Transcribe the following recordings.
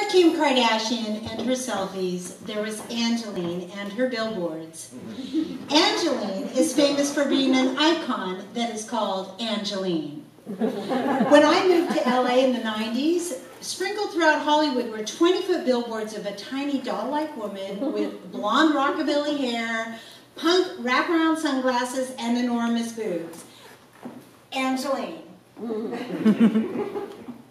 Before Kim Kardashian and her selfies, there was Angeline and her billboards. Angeline is famous for being an icon that is called Angeline. When I moved to LA in the 90s, sprinkled throughout Hollywood were 20-foot billboards of a tiny doll-like woman with blonde rockabilly hair, punk wraparound sunglasses, and enormous boobs. Angeline.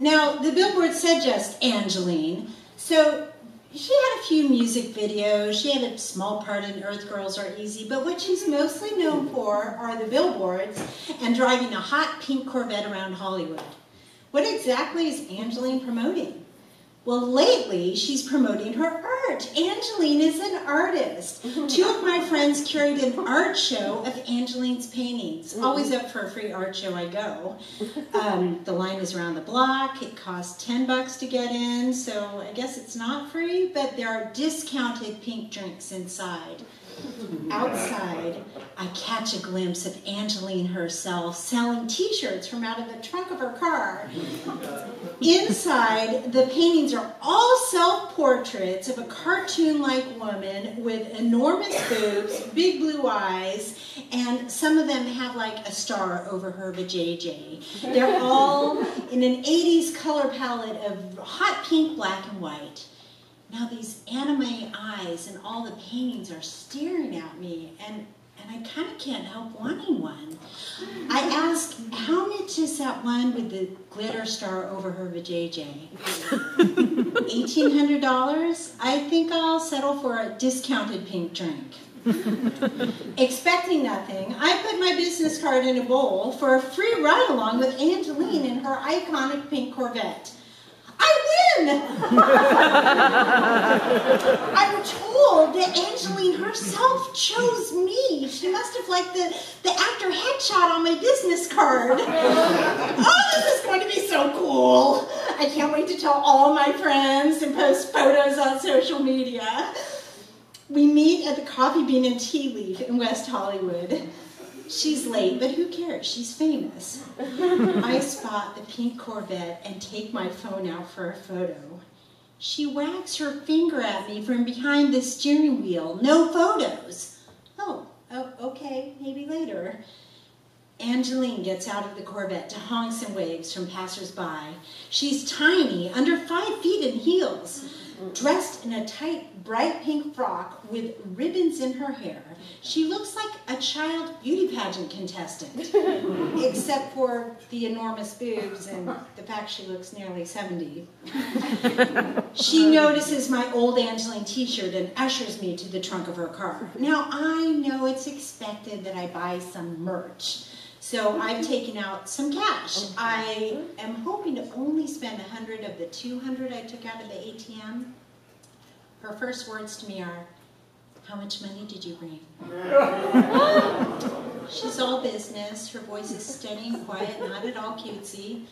Now, the billboard said just Angeline, so she had a few music videos, she had a small part in Earth Girls Are Easy, but what she's mostly known for are the billboards and driving a hot pink Corvette around Hollywood. What exactly is Angeline promoting? Well, lately, she's promoting her art. Angeline is an artist. Two of my friends curated an art show of Angeline's paintings. Always up for a free art show, I go. The line is around the block. It costs $10 to get in, so I guess it's not free, but there are discounted pink drinks inside. Outside, I catch a glimpse of Angeline herself selling t-shirts from out of the trunk of her car. Inside, the paintings are all self-portraits of a cartoon-like woman with enormous boobs, big blue eyes, and some of them have like a star over her vajayjay. They're all in an 80s color palette of hot pink, black, and white. Now these anime eyes and all the paintings are staring at me, and I kind of can't help wanting one. I ask, how much is that one with the glitter star over her vajayjay? $1,800? I think I'll settle for a discounted pink drink. Expecting nothing, I put my business card in a bowl for a free ride-along with Angeline in her iconic pink Corvette. I win! I'm told that Angeline herself chose me. She must have liked the actor headshot on my business card. Oh, this is going to be so cool. I can't wait to tell all my friends and post photos on social media. We meet at the Coffee Bean and Tea Leaf in West Hollywood. She's late, but who cares? She's famous. I spot the pink Corvette and take my phone out for a photo. She wags her finger at me from behind the steering wheel. No photos. Oh, okay, maybe later. Angeline gets out of the Corvette to honks and waves from passersby. She's tiny, under 5 feet in heels, dressed in a tight, bright pink frock with ribbons in her hair. She looks like a child beauty pageant contestant, except for the enormous boobs and the fact she looks nearly 70. She notices my old Angeline t-shirt and ushers me to the trunk of her car. Now, I know it's expected that I buy some merch, so I've taken out some cash. I am hoping to only spend 100 of the 200 I took out of the ATM. Her first words to me are, "How much money did you bring?" She's all business. Her voice is steady and quiet, not at all cutesy.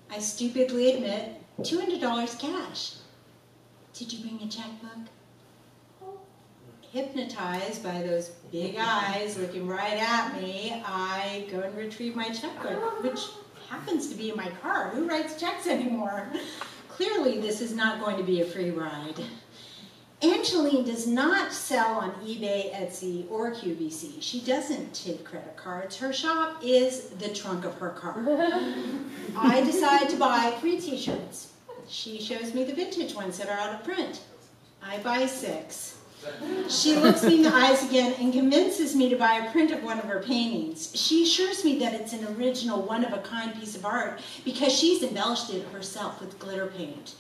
I stupidly admit, $200 cash. Did you bring a checkbook? Hypnotized by those big eyes looking right at me, I go and retrieve my checkbook, which happens to be in my car. Who writes checks anymore? Clearly, this is not going to be a free ride. Angeline does not sell on eBay, Etsy, or QVC. She doesn't take credit cards. Her shop is the trunk of her car. I decide to buy 3 t-shirts. She shows me the vintage ones that are out of print. I buy 6. She looks me in the eyes again and convinces me to buy a print of one of her paintings. She assures me that it's an original, one-of-a-kind piece of art because she's embellished it herself with glitter paint.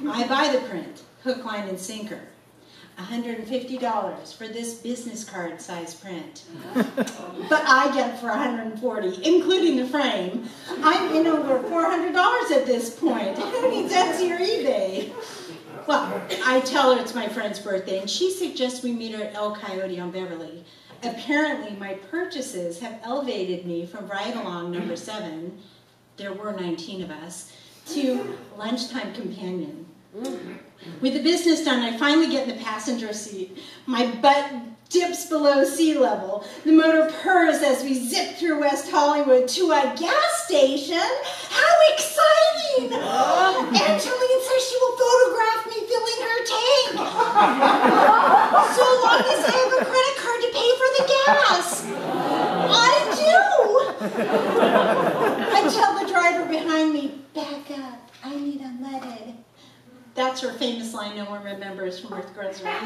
I buy the print, hook, line, and sinker. $150 for this business card size print. But I get it for $140, including the frame. I'm in over $400 at this point. Who needs Etsy or eBay? Well, I tell her it's my friend's birthday, and she suggests we meet her at El Coyote on Beverly. Apparently, my purchases have elevated me from ride-along number 7, there were 19 of us, to lunchtime companion. With the business done, I finally get in the passenger seat. My butt dips below sea level. The motor purrs as we zip through West Hollywood to a gas station. How exciting! Angeline says she will photograph So long as I have a credit card to pay for the gas. I do. I tell the driver behind me, back up, I need unleaded. That's her famous line no one remembers from Earth Girls Run.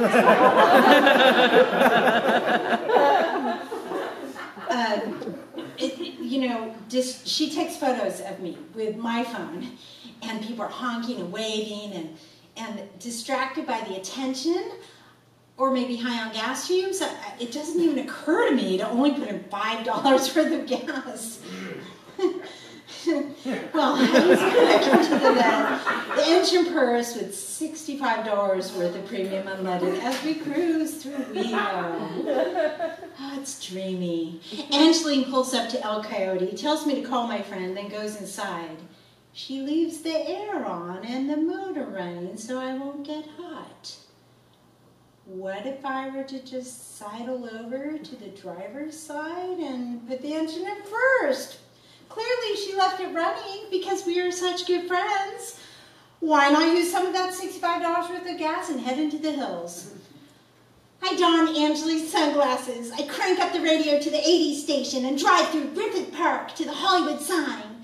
She takes photos of me with my phone, and people are honking and waving and distracted by the attention, or maybe high on gas fumes. It doesn't even occur to me to only put in $5 worth of gas. Well, I was connected to the engine purse with $65 worth of premium unleaded as we cruise through Wheelo. Oh, it's dreamy. Angeline pulls up to El Coyote, tells me to call my friend, then goes inside. She leaves the air on and the motor running so I won't get hot. What if I were to just sidle over to the driver's side and put the engine in first? Clearly she left it running because we are such good friends. Why not use some of that $65 worth of gas and head into the hills? I don Angeline's sunglasses. I crank up the radio to the 80s station and drive through Griffith Park to the Hollywood sign.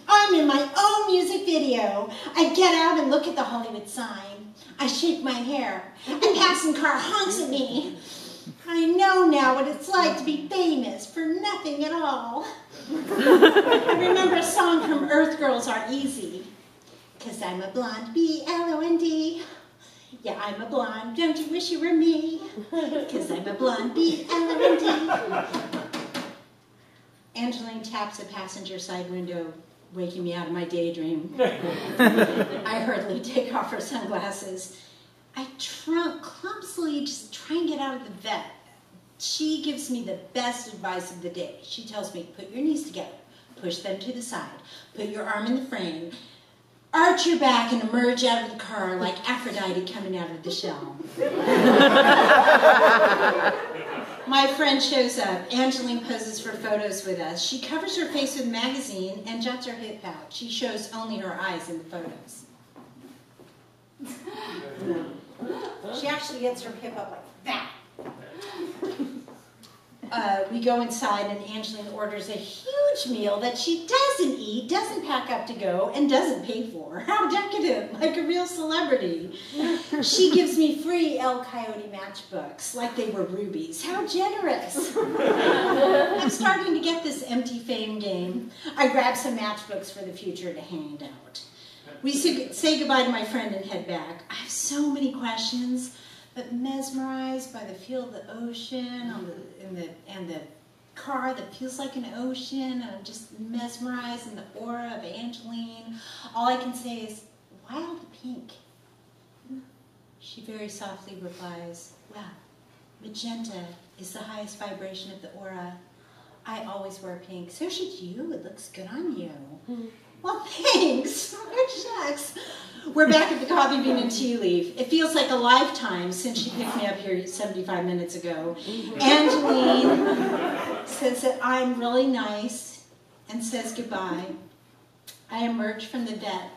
I'm in my own music video. I get out and look at the Hollywood sign. I shake my hair. A passing car honks at me. I know now what it's like to be famous for nothing at all. I remember a song from Earth Girls Are Easy. 'Cause I'm a blonde, B-L-O-N-D. Yeah, I'm a blonde, don't you wish you were me? 'Cause I'm a blonde, B-L-O-N-D. Angeline taps a passenger side window, waking me out of my daydream. I hurriedly take off her sunglasses. I clumsily just try and get out of the vet. She gives me the best advice of the day. She tells me, put your knees together, push them to the side, put your arm in the frame, arch your back and emerge out of the car like Aphrodite coming out of the shell. My friend shows up. Angeline poses for photos with us. She covers her face with a magazine and juts her hip out. She shows only her eyes in the photos. She actually gets her hip up like that. We go inside and Angeline orders a huge meal that she doesn't eat, doesn't pack up to go, and doesn't pay for. How decadent, like a real celebrity. She gives me free El Coyote matchbooks, like they were rubies. How generous. I'm starting to get this empty fame game. I grab some matchbooks for the future to hand out. We say goodbye to my friend and head back. I have so many questions, but mesmerized by the feel of the ocean and the car that feels like an ocean, and I'm just mesmerized in the aura of Angeline. All I can say is, wild pink. She very softly replies, well, magenta is the highest vibration of the aura. I always wear pink. So should you. It looks good on you. Well, thanks. Oh, shucks. We're back at the Coffee Bean and Tea Leaf. It feels like a lifetime since she picked me up here 75 minutes ago. Angeline says that I'm really nice and says goodbye. I emerge from the vet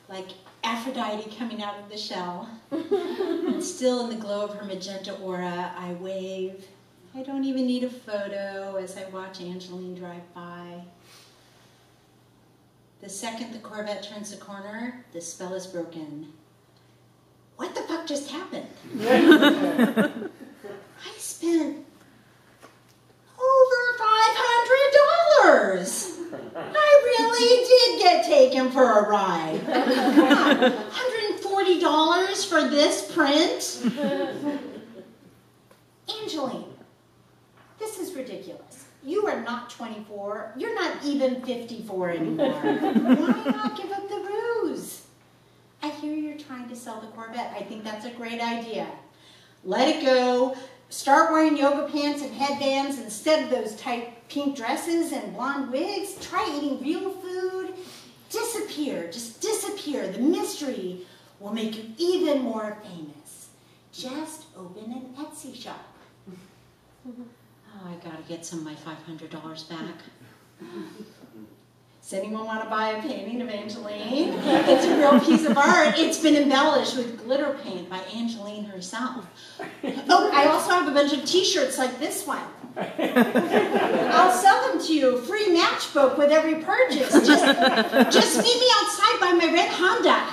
like Aphrodite coming out of the shell. And still in the glow of her magenta aura, I wave. I don't even need a photo as I watch Angeline drive by. The second the Corvette turns the corner, the spell is broken. What the fuck just happened? I spent over $500. I really did get taken for a ride. Come on, $140 for this print? Angeline, this is ridiculous. You are not 24. You're not even 54 anymore. Why not give up the ruse? I hear you're trying to sell the Corvette. I think that's a great idea. Let it go. Start wearing yoga pants and headbands instead of those tight pink dresses and blonde wigs. Try eating real food. Disappear. Just disappear. The mystery will make you even more famous. Just open an Etsy shop. Oh, I gotta get some of my $500 back. Does anyone want to buy a painting of Angeline? It's a real piece of art. It's been embellished with glitter paint by Angeline herself. Oh, I also have a bunch of t-shirts like this one. I'll sell them to you, free matchbook with every purchase. Just meet me outside by my red Honda.